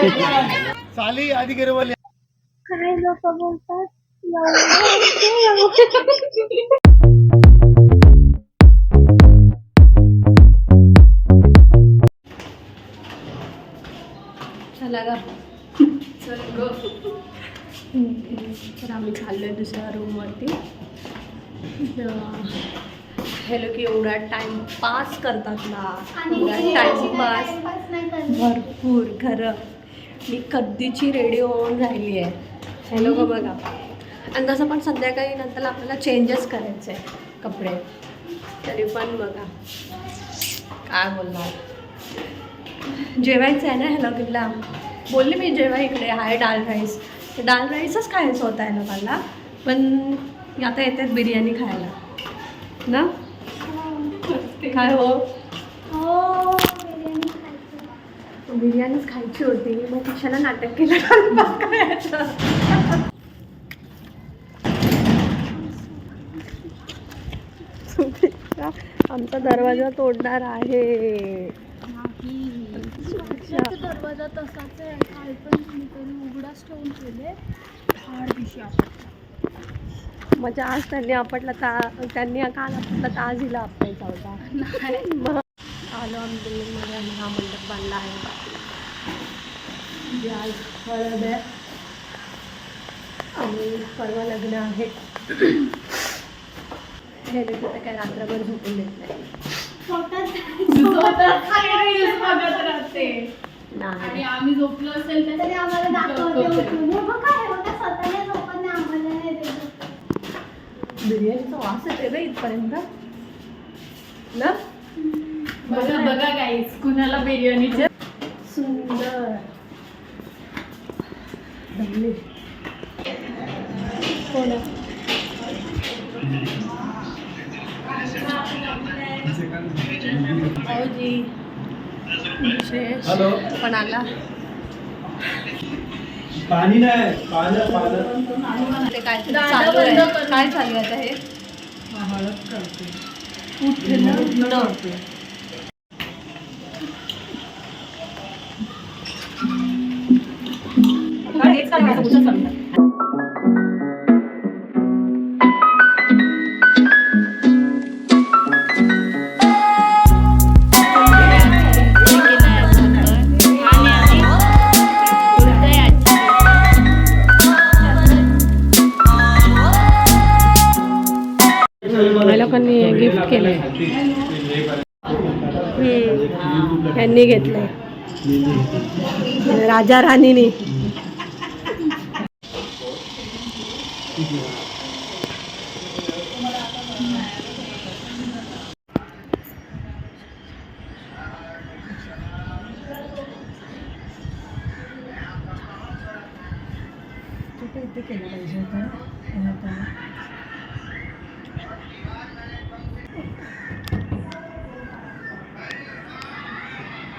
साली आधी गिरवली काय लोक बोलतात चला ग चल ग. तर आम्ही चाललोय दुसऱ्या रूमवरती. हे लोक एवढा टाइमपास करतात ना, एवढा टाइमपास भरपूर. खरं मी कधीची रेडी होऊन राहिली आहे. हे लोक बघा. आणि तसं पण संध्याकाळी नंतर आपल्याला चेंजेस करायचे आहे कपडे, तरी पण बघा काय बोलणार. जेवायचं आहे ना ह्या लोकांना. बोलले मी जेव्हा इकडे आहे डाल राईस, तर डाल राईसच खायचं होतं आहे लोकांना. पण आता येतात बिर्याणी खायला ना. काय हो बिर्याणीच खायची होती, मग कशाला नाटक केलं. आमचा दरवाजा तोडणार आहे. दरवाजा तसाच आहे. काल पण कोणीतरी उघडाच ठेवून ठेवले. फार दिवशी म्हणजे आज त्यांनी आपटला त्यांनी काल आपटला तर आज हिला आपटायचा होता. मग आलो आम्ही बिल्डिंगमध्ये आणि हा मंडप बांधला आहे. आज हळद आहे आणि परवा लग्न आहे. हे तिथे काय रात्रभर झोपून देत नाही. आणि आम्ही झोपलो असेल तरी आम्हाला बिर्याणीचा वास येते ना इथपर्यंत ना. बघा बघा गाईस, कुणाला बिर्याणीचे सुंदर कोण विशेष पण आला. पाणी नाही पाणी ते काय चालू आहे. काय चालू आहे आता हे. हळद करते लोकांनी गिफ्ट केलंय. यांनी घेतलंय राजा राणीने. इथे केलं पाहिजे होतं.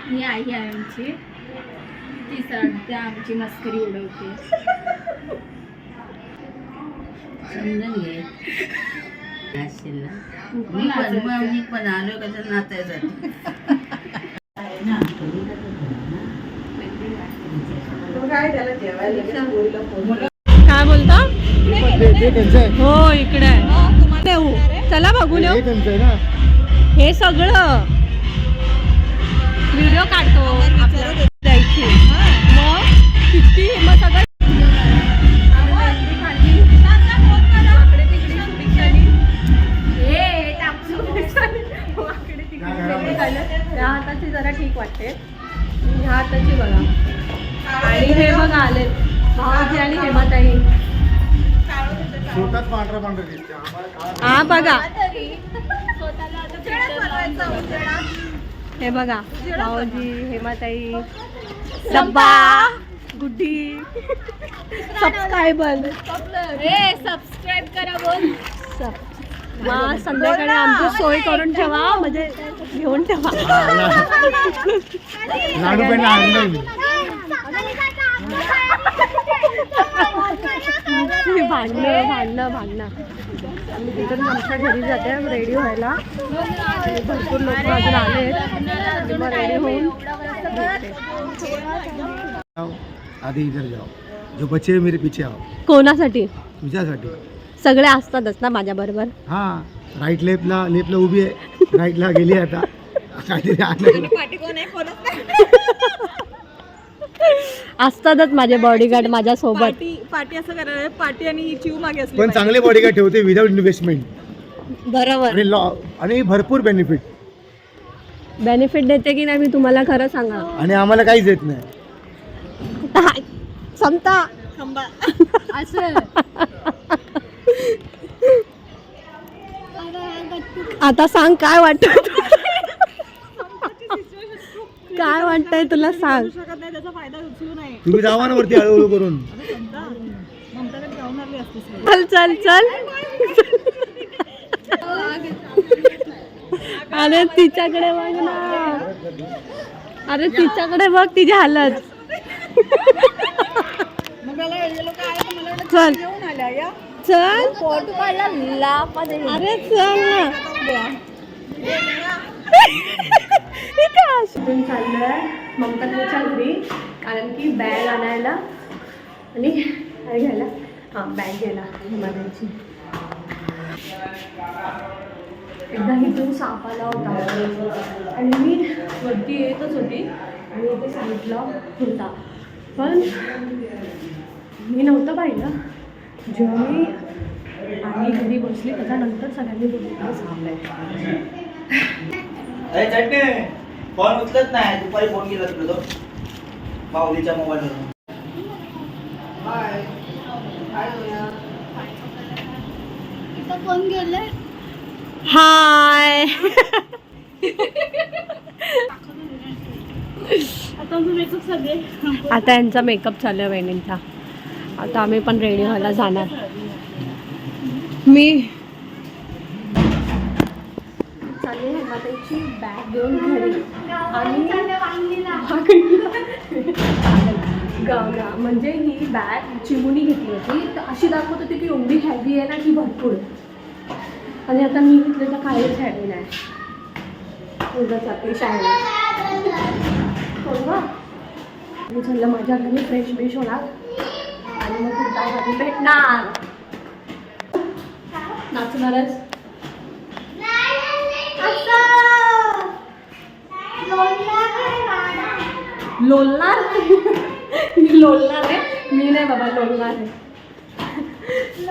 ही आई आहे आमची. ती सध्या आमची मस्करी उडवते. समजून घे मी पण आलो कसं नाचायसाठी. काय बोलता. हो इकडे आहे. चला बघून येऊ. हे सगळं व्हिडिओ काढतो जायची. मग किती मग सगळं ह्या हाताची जरा ठीक वाटते. ह्या हाताची बघा. आणि हे बघा आले भाऊजी आणि हेमाताई. हा बघा हे बघा भाऊजी हेमाताई डब्बा गुड्डी सबस्क्रायबर. सबस्क्राईब करा बोल. मग संध्याकाळी आमची सोय करून ठेवा, म्हणजे घेऊन ठेवा. भांडणं आम्ही तिकडून आमच्या घरी जाते रेडी व्हायला. भरपूर लोक अजून आले. मग रेडी होऊन आधी इधर जाओ, जो बचे हैं मेरे पीछे आओ. कोणासाठी? तुझ्यासाठी. सगळे असतातच ना माझ्या बरोबर. हा, राईट लेफ्टला उभी आहे, राईटला गेली आता काहीतरी आणायला. असतातच माझे बॉडीगार्ड माझ्या सोबत. पार्टी असं करायला पार्टी आणि चिव मागे असली पण चांगले बॉडीगार्ड ठेवते विदाउट इन्व्हेस्टमेंट बरोबर. आणि भरपूर बेनिफिट. बेनिफिट देते की नाही मी तुम्हाला खरं सांगा. आणि आम्हाला काहीच येत नाही. समता असं आता सांग काय वाटत, काय वाटतंय तुला सांग. शकत नाही त्याचा फायदा उचलू नये. तुम्ही जावा ना वरती हळूहळू करून. ममताकडे जाऊन आली असते. चल चल चल. अरे तिच्याकडे बघ ना, अरे तिच्याकडे बघ तिची हालत. चल चल फोटो काढला. अरे चल ना. इथून चाललोय ममताच्या घरी, कारण की बॅग आणायला आणि काय घ्यायला. हां बॅग घ्यायला हिमालयाची. एकदा इथून साप आला होता आणि मी वरती येतच होती आणि इथे साईडला होता, पण मी नव्हतं पाहिलं. जेव्हा मी आणि घरी बसली त्याच्यानंतर सगळ्यांनी बोलले साप आहे. फोन उचलत नाही. दुपारी फोन केला तुला तो माऊलीच्या मोबाईलवरून. कोण गेले? हाय. आता यांचा मेकअप चालू आहे वहिनींचा. आता आम्ही पण रेडी व्हायला जाणार. मी चालली हेमाताईची बॅग घेऊन घरी आणि गावला म्हणजे ही बॅग चिमुनी घेतली होती, तर अशी दाखवत होती की एवढी हॅवी आहे ना की भरपूर. आणि आता मी घेतलं तर काहीच हॅवी नाही. उद्याच आपली शाळेला मी झालं माझ्या घरी फ्रेश बिश होणार आणि मग तुमच्या घरी भेटणार. नाचणारच लोलणार. मी लोलणार आहे, मी नाही बाबा लोलणार आहे.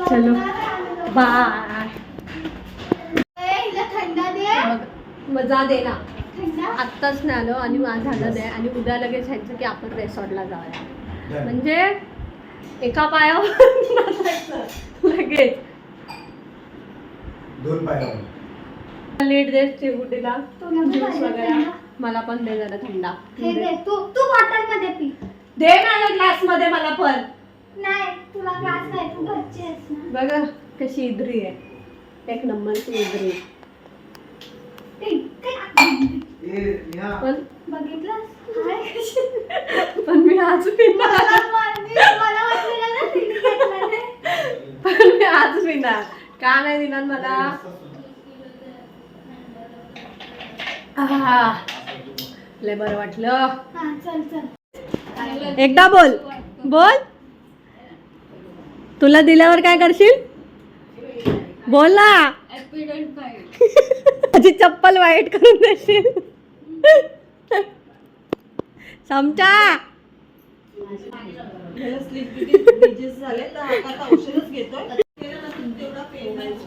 चलो बाय. मजा दे ना. आत्ताच नाही आलो आणि माझं झालं दे आणि उद्या लगेच ह्यायचं की आपण रेसॉर्टला जाऊया. म्हणजे एका पायावर लगेच दोन पायावर. लेट दे चिमुटीला ज्यूस वगैरे. मला पण दे जरा थंडा. तू बॉटल मध्ये पी. दे माझ्या ग्लास मध्ये मला पण. नाही तुला ग्लास नाही, तू घरची आहेस ना. बघा कशी इद्री आहे, एक नंबरची इद्री. पण बघितलंस? पण मी आज पिणार. पण मी आज पिणार. का नाही दिणार मला? लय बरं वाटलं. चल चल एकदा बोल बोल. तुला दिल्यावर काय करशील? बोल ना. माझी चप्पल वाईट करून देशील. समजा.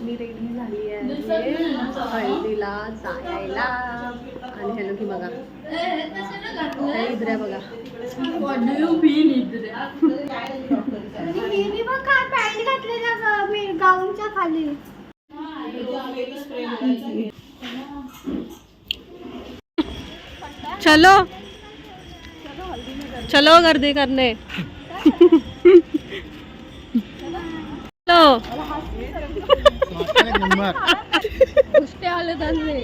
मी रेडी झाली आहे हळदीला जायला. आणि हॅलो की बघा इद्र्या बघा. मी बघ काय पॅन्ट घातलेला गाऊनच्या खाली. चलो चलो गर्दी करने. चलो आले त्यांनी.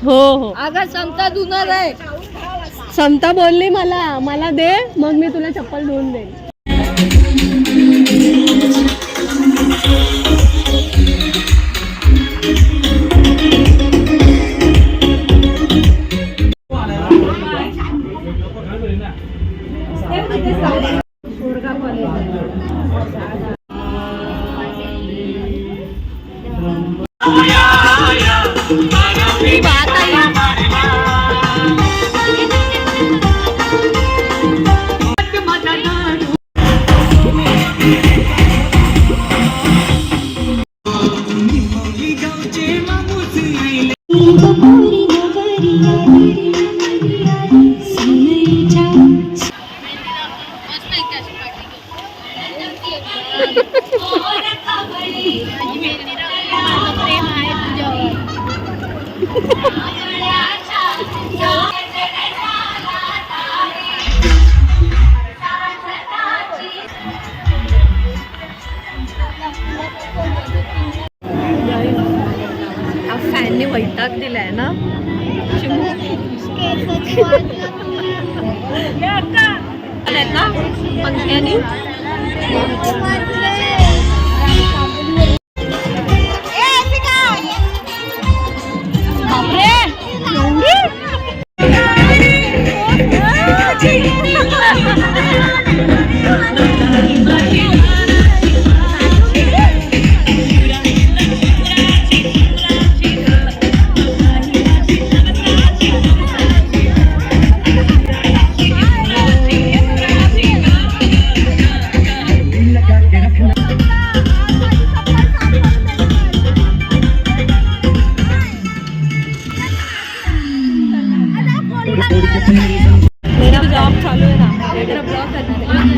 हो हो अगं समता धुणार आहे. समता बोलली मला दे, मग मी तुला चप्पल धुवून देईन. पोरगा कॉलेज बात आई प्रेम आहे तुझ्यावर. हा फॅनने वैताग दिलाय ना ना पंख्याने मेरा ब्लॉग चालू है ना, मेरा ब्लॉग करना है।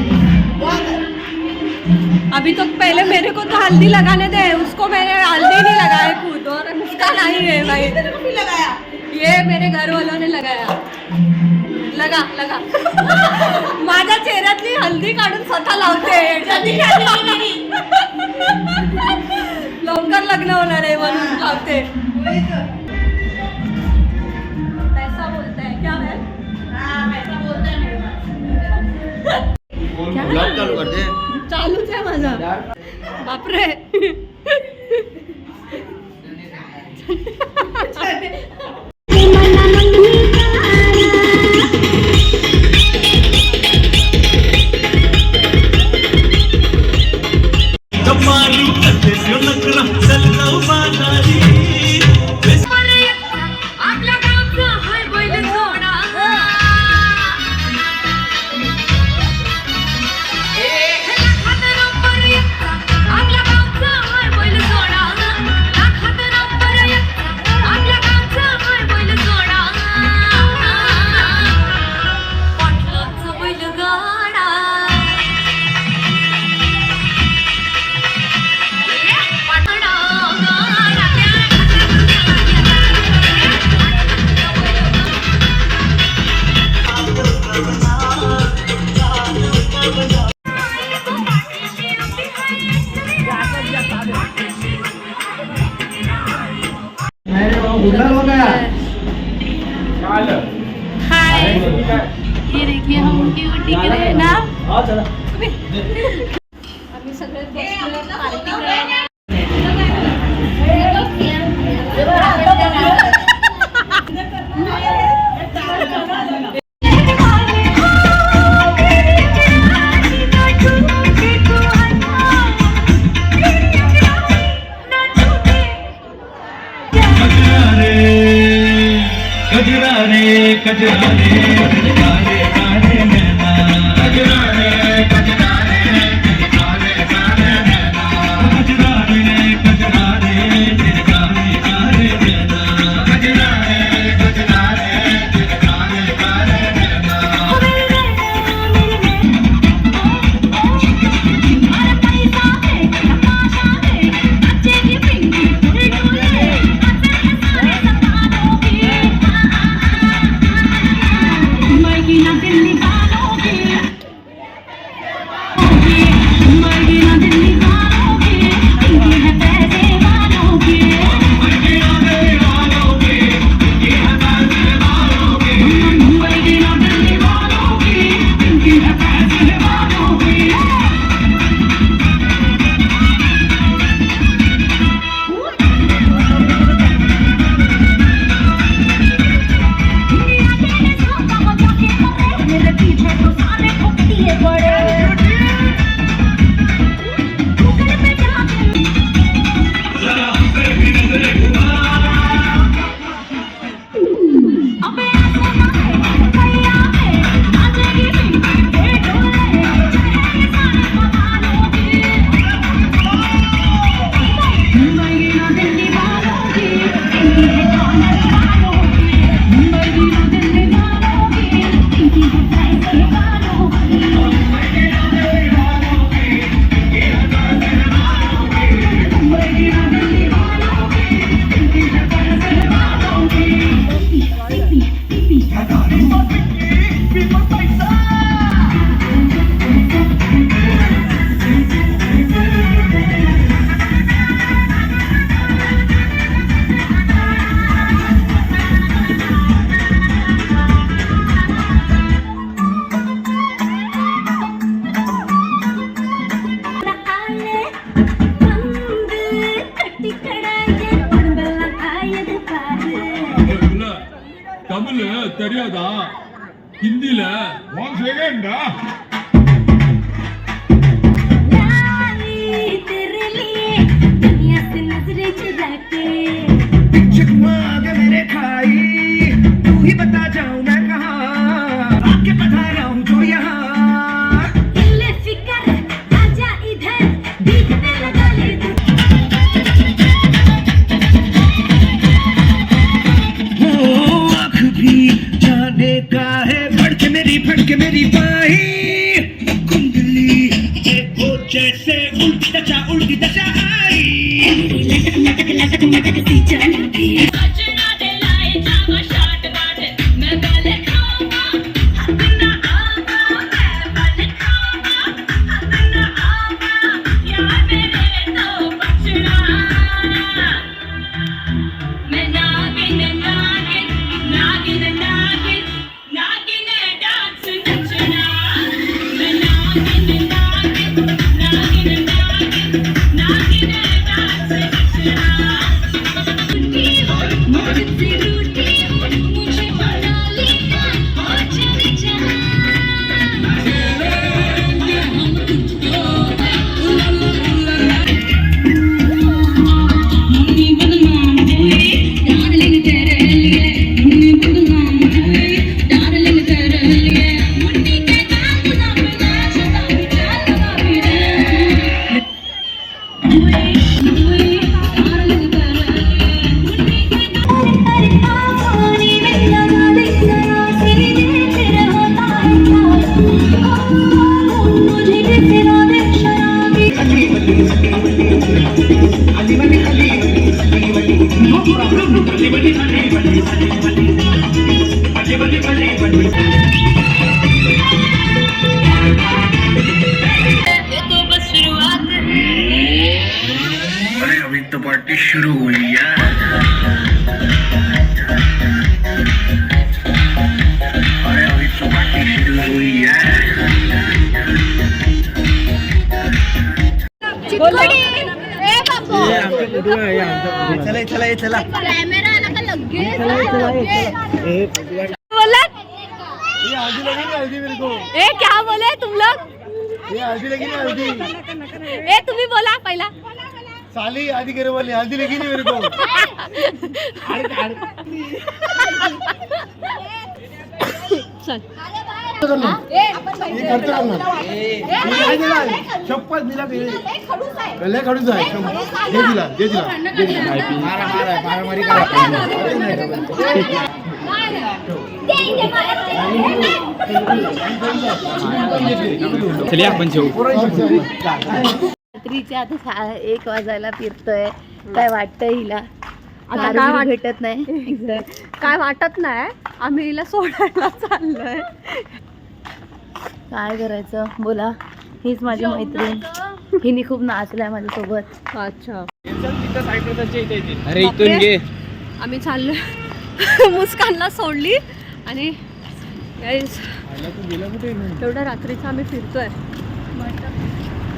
अभी तो पहले मेरे को तो हल्दी लगाने दे, उसको मैंने हल्दी नहीं लगाया खुद, और उसका नहीं है भाई। लगाया ये मेरे घर वालों ने लगाया, लगा लगा माझ्या चेहऱ्यातली हल्दी काढून स्वतः लावते। लवकर लग्न होणार आहे म्हणून लावते। पैसा बोलता है क्या है? ब्लॉग चालू कर दे. चालूच आहे माझा. बापरे हाय, ये देखिए हम उनकी टिक रहे हैं ना. आम्ही सगळे बसलोय पार्टी करायला. தமிழ் தெரியாதா? ஹிந்தில मेरी बाही कुंडली देखो जैसे उल्टी दशा आई लटक लटक लटक लटक सी चलती अभी तो पार्टी शुरू हुई है। अरे अभी तो पार्टी शुरू हुई है। चला चला चला कॅमेरा आला का लगेच बोला ये हल्दी लगी नहीं हल्दी मेरे को ए क्या बोले तुम लोग ये हल्दी लगी नहीं हल्दी ए तुम्ही बोला पहिला साली आधी करे बोली हल्दी लगी नहीं मेरे को चल ये खर्च करना शपथ दिला गले खडूच आहे दे दिला मारा मारा मारामारी करा चलिए आपण जेऊ रात्रीचे आता 1 वाजायला फिरतोय. काय वाटतंय हिला? आता दारू काय बिरू भेटत नाही. काय वाटत नाही आम्ही हिला सोडायला चाललोय काय करायचं बोला. हीच माझी मैत्रीण. हिने खूप नाचलाय माझ्यासोबत. अच्छा अरे इथून घे. आम्ही चाललोय मुस्कानला सोडली आणि guys, एवढ्या रात्रीचं आम्ही फिरतोय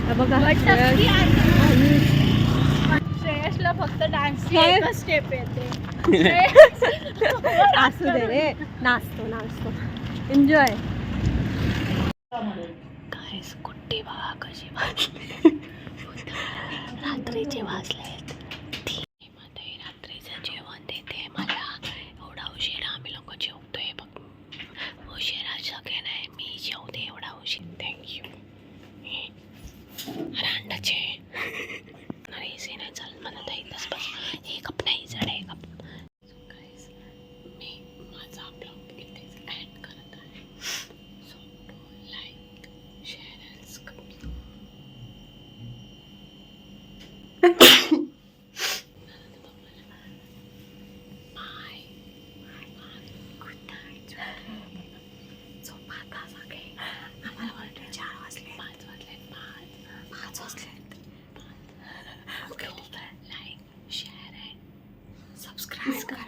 हे बघा श्रेयसला फक्त डान्सची काय? एकच स्टेप येते. असू दे रे नाचतो एन्जॉय गाईस कुट्टी बघा कशी वाजली. रात्रीचे वाजलेत मध्ये रात्रीचं जेवण देते मला. एवढा उशिरा आम्ही लोक जेवतोय बघ. उशिरा सगळे नाही, मी जेवते एवढा उशीर. थँक्यू. रांडाचे एसी नाही चालत मला तर इथंच बस. हे कप नाही जड आहे कप. मी माझा ब्लॉग इथेच एंड करत आहे. So like share and subscribe. Bye. Good night. झोपा आता सगळे. आम्हाला वाटतं 4 वाजले. 5 वाजले. 5 वाजले. लाईक शेअर अँड सबस्क्राईब करा.